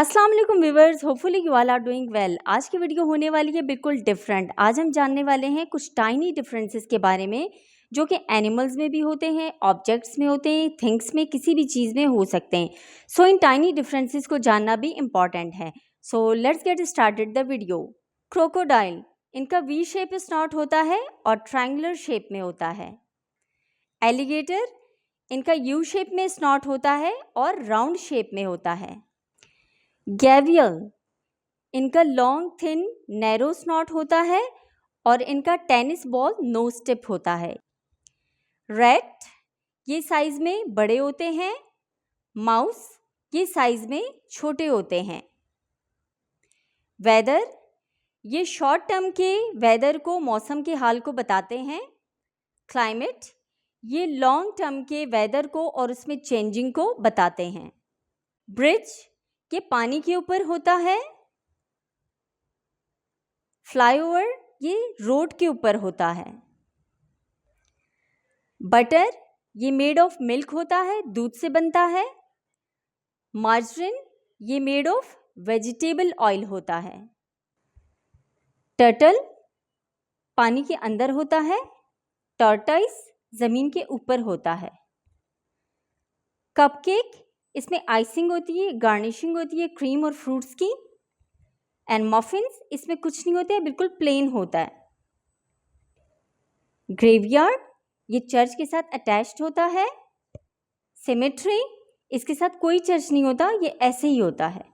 अस्सलाम वालेकुम viewers, hopefully you all are doing well. आज की वीडियो होने वाली है बिल्कुल डिफरेंट। आज हम जानने वाले हैं कुछ टाइनी डिफरेंसेस के बारे में जो कि एनिमल्स में भी होते हैं, ऑब्जेक्ट्स में होते हैं, थिंग्स में, किसी भी चीज़ में हो सकते हैं। सो इन टाइनी डिफरेंसेस को जानना भी इम्पॉर्टेंट है। So let's get started the video. Crocodile, इनका वी शेप स्नॉट होता है और ट्रायंगुलर शेप में होता है। एलिगेटर, इनका यू शेप में स्नॉट होता है और राउंड शेप में होता है। गैवियल, इनका लॉन्ग थिन नैरो स्नॉट होता है और इनका टेनिस बॉल नोज टिप होता है। रैट, ये साइज में बड़े होते हैं। माउस, ये साइज में छोटे होते हैं। वेदर, ये शॉर्ट टर्म के वेदर को, मौसम के हाल को बताते हैं। क्लाइमेट, ये लॉन्ग टर्म के वेदर को और उसमें चेंजिंग को बताते हैं। ब्रिज, ये पानी के ऊपर होता है। फ्लाईओवर, ये रोड के ऊपर होता है। बटर, ये मेड ऑफ मिल्क होता है, दूध से बनता है। मार्जरीन, ये मेड ऑफ वेजिटेबल ऑयल होता है। टर्टल, पानी के अंदर होता है। टॉर्टोइस, जमीन के ऊपर होता है। कपकेक, इसमें आइसिंग होती है, गार्निशिंग होती है क्रीम और फ्रूट्स की। एंड मफिन्स, इसमें कुछ नहीं होता है, बिल्कुल प्लेन होता है। ग्रेवयार्ड, ये चर्च के साथ अटैच्ड होता है। सिमेट्री, इसके साथ कोई चर्च नहीं होता, ये ऐसे ही होता है।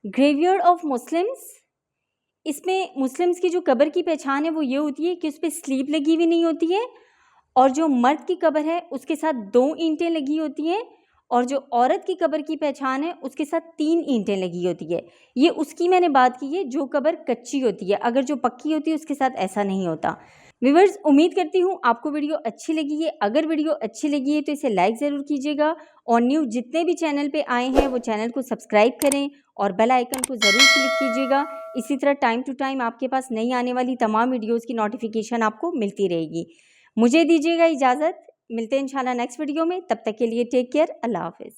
ग्रेवयार्ड ऑफ मुस्लिम्स, इसमें मुस्लिम्स की जो कब्र की पहचान है वो ये होती है कि उस पर स्लीप लगी हुई नहीं होती है और जो मर्द की कब्र है उसके साथ 2 ईंटें लगी होती हैं और जो औरत की कब्र की पहचान है उसके साथ 3 ईंटें लगी होती है। ये उसकी मैंने बात की है जो कब्र कच्ची होती है, अगर जो पक्की होती है उसके साथ ऐसा नहीं होता। व्यूअर्स, उम्मीद करती हूँ आपको वीडियो अच्छी लगी है। अगर वीडियो अच्छी लगी है तो इसे लाइक ज़रूर कीजिएगा और न्यू जितने भी चैनल पे आए हैं वो चैनल को सब्सक्राइब करें और बेल आइकन को ज़रूर क्लिक कीजिएगा। इसी तरह टाइम टू टाइम आपके पास नई आने वाली तमाम वीडियोज़ की नोटिफिकेशन आपको मिलती रहेगी। मुझे दीजिएगा इजाज़त, मिलते हैं इंशाल्लाह नेक्स्ट वीडियो में। तब तक के लिए टेक केयर, अल्लाह हाफिज़।